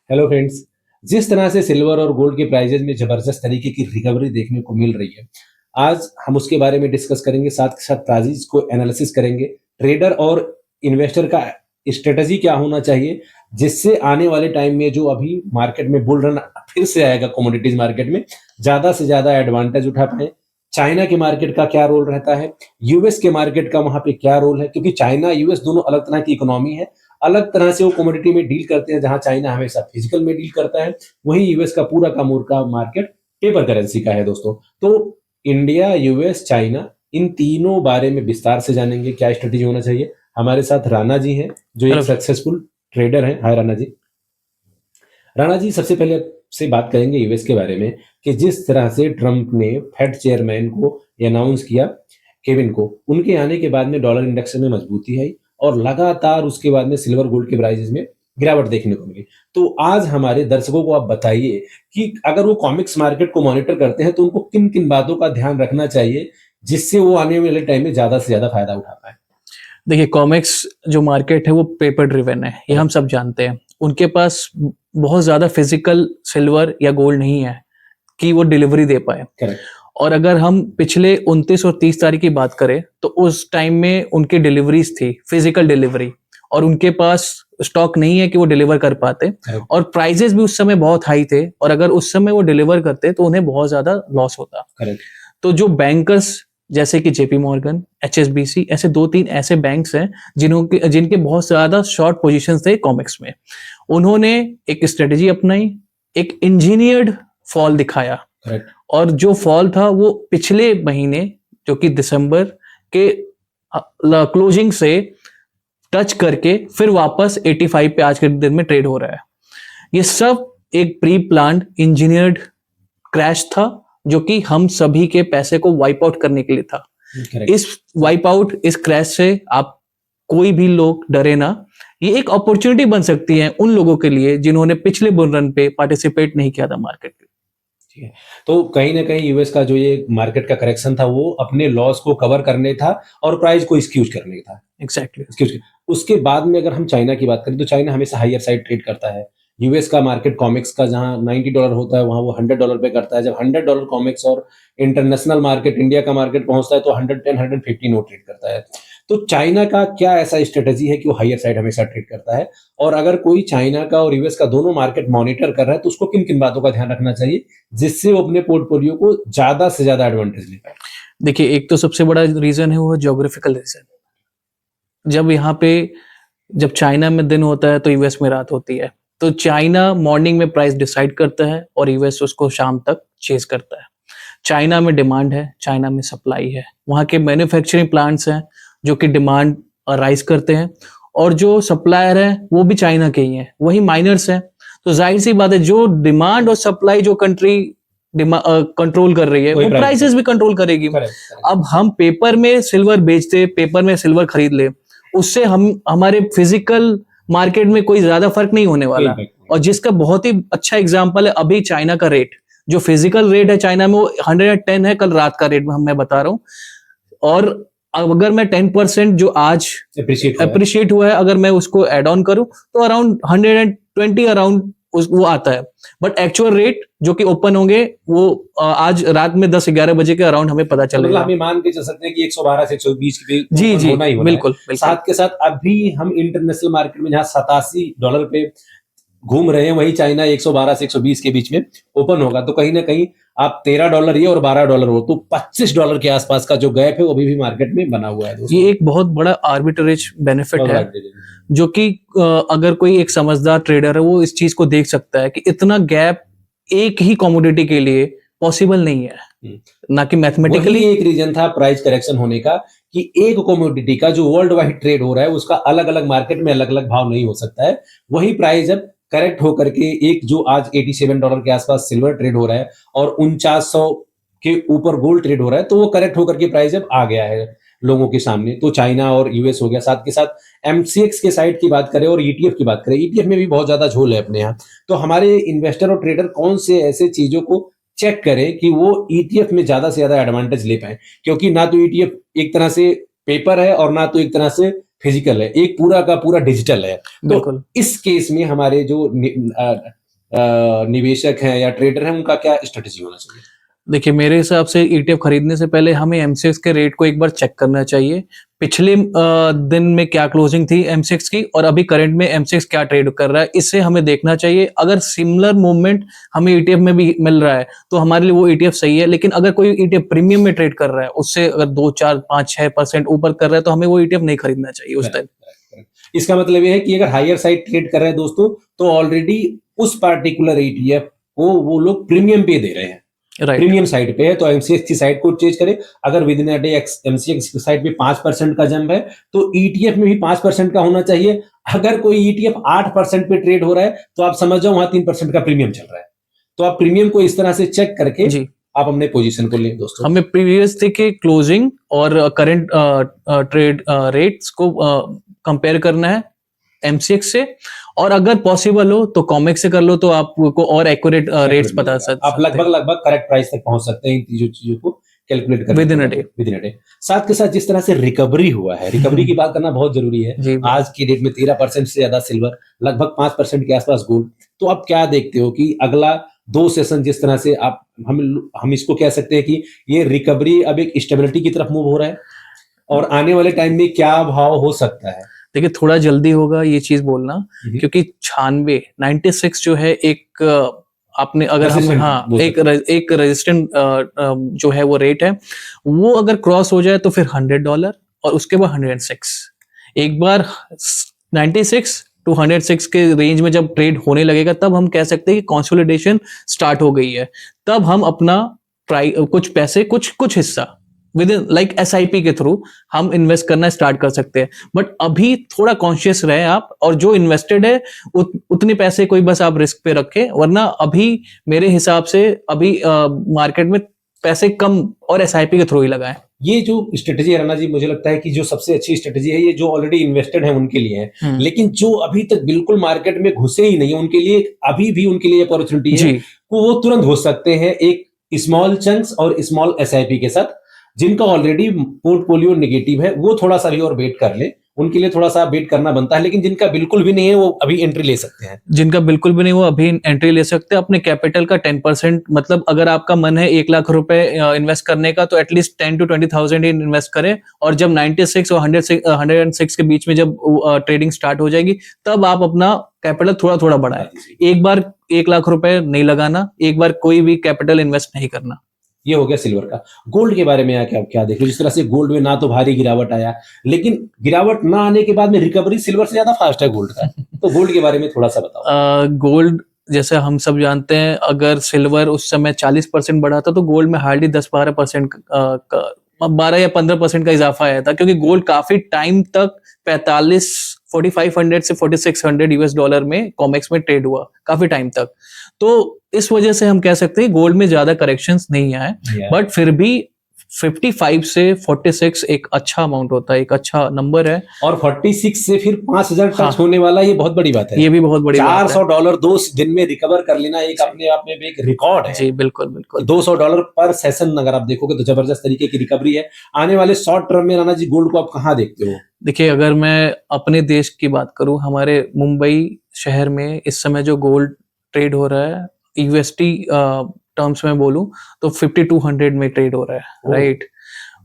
Hello friends. जिस तरह से सिल्वर और गोल्ड के प्राइजेस में जबरदस्त तरीके की रिकवरी देखने को मिल रही है, आज हम उसके बारे में डिस्कस करेंगे, साथ के साथ प्राइजेस को एनालिसिस करेंगे। ट्रेडर और इन्वेस्टर का स्ट्रेटजी क्या होना चाहिए, जिससे आने वाले टाइम में जो अभी मार्केट में बुल रन फिर से आएगा कमोडिटीज मार्केट में, ज्यादा से ज्यादा एडवांटेज उठा पाए। चाइना के मार्केट का क्या रोल रहता है, यूएस के मार्केट का वहां पे क्या रोल है, क्योंकि चाइना यूएस दोनों अलग तरह की इकोनॉमी है, अलग तरह से वो कमोडिटी में डील करते हैं। जहां चाइना हमेशा फिजिकल में डील करता है, वहीं यूएस का पूरा का मूर्खा मार्केट पेपर करेंसी का है दोस्तों। तो इंडिया, यूएस, चाइना, इन तीनों बारे में विस्तार से जानेंगे, क्या स्ट्रेटेजी होना चाहिए। हमारे साथ राणा जी हैं, जो एक हेलो सर। सक्सेसफुल ट्रेडर हैं। हाय राणा जी। राणा जी, सबसे पहले से बात करेंगे यूएस के बारे में, कि जिस तरह से ट्रंप ने फेड चेयरमैन को अनाउंस किया, केविन को, उनके आने के बाद में डॉलर इंडेक्स में मजबूती आई और लगातार उसके बाद में सिल्वर गोल्ड के प्राइसेस में गिरावट देखने को मिली। तो आज हमारे दर्शकों को आप बताइए कि अगर वो कॉमिक्स मार्केट को मॉनिटर करते हैं तो उनको किन किन बातों का ध्यान रखना चाहिए, जिससे वो आने वाले टाइम में ज्यादा से ज्यादा फायदा उठा पाए। देखिए, कॉमिक्स जो मार्केट है वो पेपर ड्रिवन है, ये हम सब जानते हैं। उनके पास बहुत ज्यादा फिजिकल सिल्वर या गोल्ड नहीं है कि वो डिलीवरी दे पाए। करेक्ट। और अगर हम पिछले 29 और 30 तारीख की बात करें तो उस टाइम में उनकी डिलीवरीज थी, फिजिकल डिलीवरी, और उनके पास स्टॉक नहीं है कि वो डिलीवर कर पाते। और प्राइजेस भी उस समय बहुत हाई थे, और अगर उस समय वो डिलीवर करते तो उन्हें बहुत ज्यादा लॉस होता। करेक्ट। तो जो बैंकर्स जैसे कि जेपी मॉर्गन, एचएसबीसी, ऐसे 2-3 ऐसे बैंक्स हैं जिनके बहुत ज्यादा शॉर्ट पोजीशंस थे कॉमिक्स में। उन्होंने एक स्ट्रेटेजी अपनाई, एक इंजीनियर्ड फॉल दिखाया। करेक्ट। और जो फॉल था वो पिछले महीने, जो कि दिसंबर के क्लोजिंग से टच करके फिर वापस 85 पे आज के दिन में ट्रेड हो रहा है। ये सब एक प्री प्लान्ड इंजीनियर्ड क्रैश था, जो कि हम सभी के पैसे को वाइप आउट करने के लिए था। करेक्ट। इस वाइप आउट, इस क्रैश से आप कोई भी लोग डरे ना। ये एक अपॉर्चुनिटी बन सकती है उन लोगों के लिए जिन्होंने पिछले बुल रन पे पार्टिसिपेट नहीं किया था मार्केट में। ठीक है। तो कहीं ना कहीं यूएस का जो ये मार्केट का करेक्शन था, वो अपने लॉस को कवर करने था और प्राइस को एक्सक्यूज करने था। एग्जैक्टली। उसके बाद में अगर हम चाइना की बात करें तो चाइना हमेशा हायर साइड ट्रेड करता है। यूएस का मार्केट कॉमिक्स का जहां $90 होता है, वहां वो $100 पे करता है। जब $100 कॉमिक्स और इंटरनेशनल मार्केट, इंडिया का मार्केट पहुंचता है तो 110-150 नो ट्रेड करता है। तो चाइना का क्या ऐसा स्ट्रेटेजी है कि वो हायर साइड हमेशा ट्रेड करता है, और अगर कोई चाइना का और यूएस का दोनों मार्केट मॉनिटर कर रहा है तो उसको किन किन बातों का ध्यान रखना चाहिए, जिससे वो अपने पोर्टफोलियो को ज्यादा से ज्यादा एडवांटेज ले पाए। देखिए, एक तो सबसे बड़ा रीजन है वो ज्योग्राफिकल रीजन। जब चाइना में दिन होता है तो यूएस में रात होती है। तो चाइना मॉर्निंग में प्राइस डिसाइड करता है और यूएस उसको शाम तक चेज करता है। चाइना में डिमांड है, चाइना में सप्लाई है। वहाँ के मैन्युफैक्चरिंग प्लांट्स हैं जो कि डिमांड राइज करते हैं, और जो सप्लायर है वो भी चाइना के ही हैं, वही माइनर्स हैं। तो जाहिर सी बात है, जो डिमांड और सप्लाई जो कंट्री कंट्रोल कर रही है वो प्राइसेस भी कंट्रोल करेगी। अब हम पेपर में सिल्वर बेचते, पेपर में सिल्वर खरीद ले, उससे हमारे फिजिकल मार्केट में कोई ज्यादा फर्क नहीं होने वाला। और जिसका बहुत ही अच्छा एग्जांपल है अभी चाइना का रेट, जो फिजिकल रेट है चाइना में वो 110 है, कल रात का रेट मैं बता रहा हूँ। और अगर मैं 10% जो आज अप्रिशिएट हुआ है, अगर मैं उसको एड ऑन करूं तो अराउंड 120 अराउंड वो आता है। बट एक्चुअल रेट जो कि ओपन होंगे वो आज रात में 10-11 बजे के अराउंड हमें पता चलेगा। हम मान के चल सकते हैं कि 112 से 120 की जी जी होना ही होना बिल्कुल, है। साथ के साथ अभी हम इंटरनेशनल मार्केट में जहां $87 पे घूम रहे हैं, वही चाइना 112 से 120 के बीच में ओपन होगा। तो कहीं ना कहीं आप $13 ये और $12 हो तो $25 के आसपास का जो गैप है वो अभी भी मार्केट में बना हुआ है। ये एक बहुत बड़ा आर्बिट्रेज बेनिफिट है, जो कि अगर कोई एक समझदार ट्रेडर है वो इस चीज को देख सकता है कि इतना गैप एक ही कमोडिटी के लिए पॉसिबल नहीं है, ना कि मैथमेटिकली। एक रीजन था प्राइस करेक्शन होने का, कि एक कमोडिटी का जो वर्ल्ड वाइड ट्रेड हो रहा है उसका अलग अलग मार्केट में अलग अलग भाव नहीं हो सकता है। वही प्राइस जब करेक्ट होकर के एक जो आज $87 के आसपास सिल्वर ट्रेड हो रहा है और 4900 के ऊपर गोल्ड ट्रेड हो रहा है, तो वो करेक्ट होकर के प्राइस जब आ गया है लोगों के सामने, तो चाइना और यूएस हो गया। साथ के साथ एमसीएक्स के साइड की बात करें और ईटीएफ की बात करें, ईटीएफ में भी बहुत ज्यादा झोल है अपने यहाँ। तो हमारे इन्वेस्टर और ट्रेडर कौन से ऐसे चीजों को चेक करें कि वो ईटीएफ में ज्यादा से ज्यादा एडवांटेज ले पाए, क्योंकि ना तो ईटीएफ एक तरह से पेपर है और ना तो एक तरह से फिजिकल है, एक पूरा का पूरा डिजिटल है। तो इस केस में हमारे जो निवेशक हैं या ट्रेडर हैं, उनका क्या स्ट्रेटेजी होना चाहिए? देखिए, मेरे हिसाब से ईटीएफ खरीदने से पहले हमें एमसीएक्स के रेट को एक बार चेक करना चाहिए। पिछले दिन में क्या क्लोजिंग थी एमसीएक्स की और अभी करंट में एमसीएक्स क्या ट्रेड कर रहा है, इससे हमें देखना चाहिए। अगर सिमिलर मूवमेंट हमें ईटीएफ में भी मिल रहा है तो हमारे लिए वो ईटीएफ सही है। लेकिन अगर कोई ईटीएफ प्रीमियम में ट्रेड कर रहा है, उससे अगर 2, 4, 5, 6% ऊपर कर रहा है, तो हमें वो ईटीएफ नहीं खरीदना चाहिए उस टाइम। इसका मतलब ये है कि अगर हायर साइड ट्रेड कर रहे हैं दोस्तों, तो ऑलरेडी उस पार्टिकुलर ईटीएफ को वो लोग प्रीमियम पे दे रहे हैं, राइट। प्रीमियम साइड पे है, तो एमसीएक्स की साइड को चेंज करें। अगर with in a day MCX की साइड पे 5% का जंप है, तो ईटीएफ में भी 5% का होना चाहिए। अगर कोई ईटीएफ 8% पे ट्रेड हो रहा है, तो आप समझ जाओ वहां 3% का प्रीमियम चल रहा है। तो आप प्रीमियम को इस तरह से चेक करके जी, आप अपने पोजीशन को लें दोस्तों। हमें प्रीवियस डे के क्लोजिंग और करंट ट्रेड रेट्स को कंपेयर करना है एमसीएक्स से, और अगर पॉसिबल हो तो कॉमेक्स से कर लो, तो आपको और एक्यूरेट रेट्स पता सकते आप लगभग करेक्ट प्राइस तक पहुंच सकते हैं इन चीजों को कैलकुलेट करके विद इन अ डे। साथ के साथ जिस तरह से रिकवरी हुआ है, रिकवरी की बात करना बहुत जरूरी है। जी, आज की डेट में 13% से ज्यादा सिल्वर, लगभग 5% के आसपास गोल्ड। तो आप क्या देखते हो कि अगला 2 सेशन जिस तरह से आप हम इसको कह सकते हैं कि ये रिकवरी अब एक स्टेबिलिटी की तरफ मूव हो रहा है, और आने वाले टाइम में क्या भाव हो सकता है? देखिए, थोड़ा जल्दी होगा ये चीज बोलना, क्योंकि 96 जो है एक आपने अगर हम एक रेजिस्टेंट जो है वो रेट है, वो अगर क्रॉस हो जाए तो फिर $100 और उसके बाद 106। एक बार 96 to 106 के रेंज में जब ट्रेड होने लगेगा, तब हम कह सकते हैं कि कंसोलिडेशन स्टार्ट हो गई है। तब हम अपना कुछ पैसे, कुछ हिस्सा विद इन लाइक एसआईपी के थ्रू हम इन्वेस्ट करना स्टार्ट कर सकते हैं। बट अभी थोड़ा कॉन्शियस रहे आप, और जो इन्वेस्टेड है उतने पैसे कोई बस आप रिस्क पे रखें, वरना अभी मेरे हिसाब से अभी मार्केट में पैसे कम और एसआईपी के थ्रू ही लगाएं। ये जो स्ट्रेटेजी है राणा जी, मुझे लगता है कि जो सबसे अच्छी स्ट्रेटेजी है, ये जो ऑलरेडी इन्वेस्टेड है उनके लिए है। लेकिन जो अभी तक बिल्कुल मार्केट में घुसे ही नहीं है, उनके लिए अभी भी उनके लिए अपॉर्चुनिटी है, वो तुरंत घुस सकते हैं एक स्मॉल चंक्स और स्मॉल एसआईपी के साथ। जिनका ऑलरेडी पोर्टफोलियो नेगेटिव है, वो थोड़ा सा भी और वेट कर ले, उनके लिए थोड़ा सा वेट करना बनता है। लेकिन जिनका बिल्कुल भी नहीं है, वो अभी एंट्री ले सकते हैं। जिनका बिल्कुल भी नहीं, वो अभी एंट्री ले सकते हैं। अपने कैपिटल का 10%, मतलब अगर आपका मन है 1 लाख रुपए इन्वेस्ट करने का, तो एटलीस्ट 10 to 20,000 ही इन्वेस्ट करें। और जब 96 और 106 के बीच में जब ट्रेडिंग स्टार्ट हो जाएगी, तब आप अपना कैपिटल थोड़ा थोड़ा बढ़ाएं। एक बार 1 लाख रुपए नहीं लगाना, एक बार कोई भी कैपिटल इन्वेस्ट नहीं करना। ये हो गया सिल्वर का। गोल्ड के बारे में क्या देख रहे हो? जिस तरह से गोल्ड में ना तो भारी गिरावट आया, लेकिन गिरावट ना आने के बाद में रिकवरी सिल्वर से ज्यादा फास्ट है गोल्ड का। तो गोल्ड के बारे में थोड़ा सा बताओ। गोल्ड, जैसे हम सब जानते हैं, अगर सिल्वर उस समय 40% बढ़ा था, तो गोल्ड में हार्डली 10-12% 12 या 15% का इजाफा आया था, क्योंकि गोल्ड काफी टाइम तक 4500 से 4600 यूएस डॉलर में कॉमेक्स में ट्रेड हुआ काफी टाइम तक। तो इस वजह से हम कह सकते हैं गोल्ड में ज्यादा करेक्शंस नहीं आए, बट फिर भी 55 से 46 एक अच्छा अमाउंट होता है, एक अच्छा नंबर है। और 46 से फिर 5000 टच होने वाला, ये बहुत बड़ी बात है। ये भी बहुत बड़ी बात है। $400 2 दिन में रिकवर कर लेना एक अपने आप में एक रिकॉर्ड है। जी बिल्कुल बिल्कुल। $200 पर सेशन अगर आप देखोगे तो जबरदस्त तरीके की रिकवरी है। आने वाले शॉर्ट टर्म में राणा जी गोल्ड को आप कहाँ देखते हो? देखिए, अगर मैं अपने देश की बात करूं, हमारे मुंबई शहर में इस समय जो गोल्ड ट्रेड हो रहा है, यूएसटी टर्म्स में बोलूं तो 5200 में ट्रेड हो रहा है, राइट।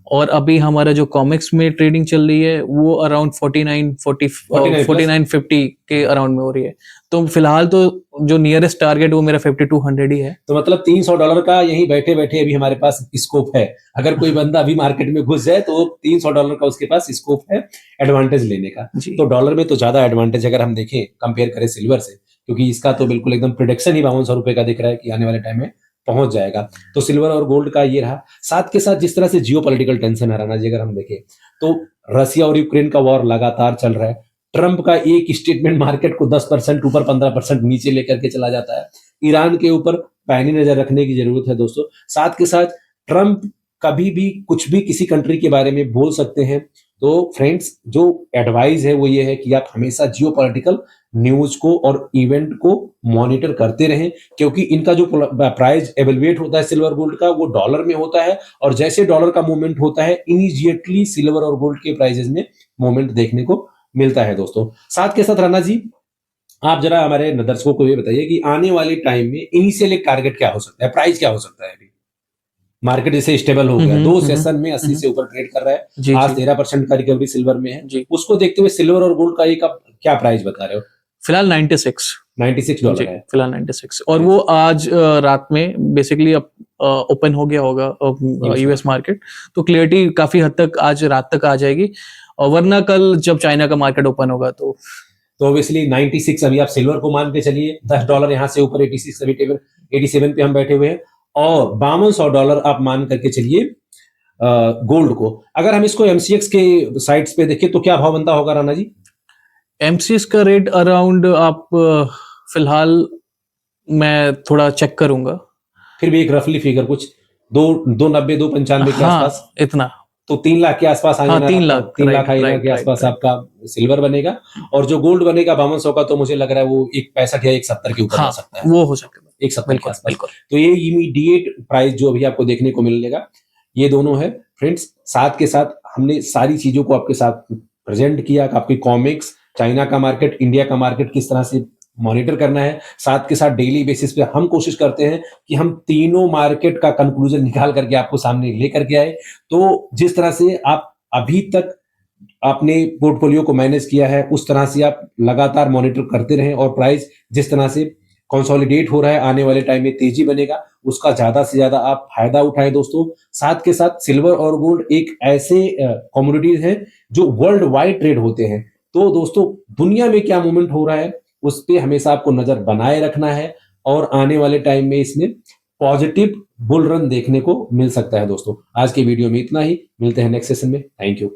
और अभी हमारा जो कॉमिक्स में ट्रेडिंग चल रही है, वो अराउंड 4950 के अराउंड में हो रही है। तो फिलहाल तो जो नियरेस्ट टारगेट वो मेरा 5200 ही है। तो मतलब $300 का यही बैठे बैठे अभी हमारे पास स्कोप है। अगर कोई बंदा अभी मार्केट में घुस जाए, तो $300 का उसके पास स्कोप है एडवांटेज लेने का। तो डॉलर में तो ज्यादा एडवांटेज अगर हम देखें, कंपेयर करें सिल्वर से, क्योंकि इसका तो बिल्कुल एकदम प्रिडिक्शन ही $5200 का दिख रहा है कि आने वाले टाइम में पहुंच जाएगा। तो सिल्वर और गोल्ड का ये रहा। साथ के साथ जिस तरह से जियोपॉलिटिकल टेंशन है राणा जी, अगर हम देखें तो रसिया और यूक्रेन का वॉर लगातार चल रहा है। ट्रंप का एक स्टेटमेंट मार्केट को 10% ऊपर 15% नीचे लेकर के चला जाता है। ईरान के ऊपर पैनी नजर रखने की जरूरत है दोस्तों। साथ के साथ ट्रंप कभी भी कुछ भी किसी कंट्री के बारे में बोल सकते हैं। तो फ्रेंड्स, जो एडवाइस है वो ये है कि आप हमेशा जियोपॉलिटिकल न्यूज को और इवेंट को मॉनिटर करते रहें, क्योंकि इनका जो प्राइस एवेल्युएट होता है सिल्वर गोल्ड का, वो डॉलर में होता है। और जैसे डॉलर का मूवमेंट होता है, इमीडिएटली सिल्वर और गोल्ड के प्राइसेस में मूवमेंट देखने को मिलता है दोस्तों। साथ के साथ राणा जी, आप जरा हमारे दर्शकों को ये बताइए कि आने वाले टाइम में इनिशियल एक टारगेट क्या हो सकता है, प्राइस क्या हो सकता है अभी? मार्केट जैसे स्टेबल हो गया, 2 सेशन में 80 से ऊपर ट्रेड कर रहा है, जी आज जी 13% का रिकवरी सिल्वर में है। जी उसको देखते हुए सिल्वर और गोल्ड का एक आप क्या प्राइस बता रहे हो? फिलहाल 96 जी $96 है। फिलहाल 96 और वो आज रात में बेसिकली अब ओपन हो गया होगा यूएस मार्केट, तो क्लियरिटी काफी हद तक आज रात तक आ जाएगी, और वरना कल जब चाइना का मार्केट ओपन होगा तो ऑब्वियसली 96 अभी आप सिल्वर को मान के चलिए, $10 यहाँ से ऊपर 86 87 पे हम बैठे हुए हैं, और $5200 आप मान करके चलिए गोल्ड को। अगर हम इसको एमसीएक्स के साइट्स पे देखें तो क्या भाव बनता होगा राणा जी? एमसीएक्स का रेट अराउंड आप फिलहाल मैं थोड़ा चेक करूंगा, फिर भी एक रफली फिगर कुछ 290 295 के हाँ आसपास, इतना, तो 3 लाख के आसपास आ हाँ जाना, 3 लाख 3 लाख राइट आ जाना राइट के राइट आसपास राइट, आपका सिल्वर बनेगा, और जो गोल्ड बनेगा 5200 का, तो मुझे लग रहा है वो 165 या 170 के ऊपर जा हाँ सकता है, वो हो सकता है, 170 के बिल्कुल आसपास। बिल्कुल। तो ये इमीडिएट प्राइस जो अभी आपको देखने को मिलेगा, ये दोनों है फ्रेंड्स। साथ के साथ हमने सारी चीजों को आपके साथ प्रेजेंट किया, आपकी कॉमिक्स, चाइना का मार्केट, इंडिया का मार्केट किस तरह से मॉनिटर करना है, साथ के साथ डेली बेसिस पे हम कोशिश करते हैं कि हम तीनों मार्केट का कंक्लूजन निकाल करके आपको सामने लेकर के आए। तो जिस तरह से आप अभी तक आपने पोर्टफोलियो को मैनेज किया है, उस तरह से आप लगातार मॉनिटर करते रहें, और प्राइस जिस तरह से कंसोलिडेट हो रहा है, आने वाले टाइम में तेजी बनेगा, उसका ज्यादा से ज्यादा आप फायदा उठाएं दोस्तों। साथ के साथ सिल्वर और गोल्ड एक ऐसे कमोडिटीज हैं जो वर्ल्ड वाइड ट्रेड होते हैं, तो दोस्तों दुनिया में क्या मूवमेंट हो रहा है उस पर हमेशा आपको नजर बनाए रखना है, और आने वाले टाइम में इसमें पॉजिटिव बुल रन देखने को मिल सकता है दोस्तों। आज के वीडियो में इतना ही, मिलते हैं नेक्स्ट सेशन में। Thank you.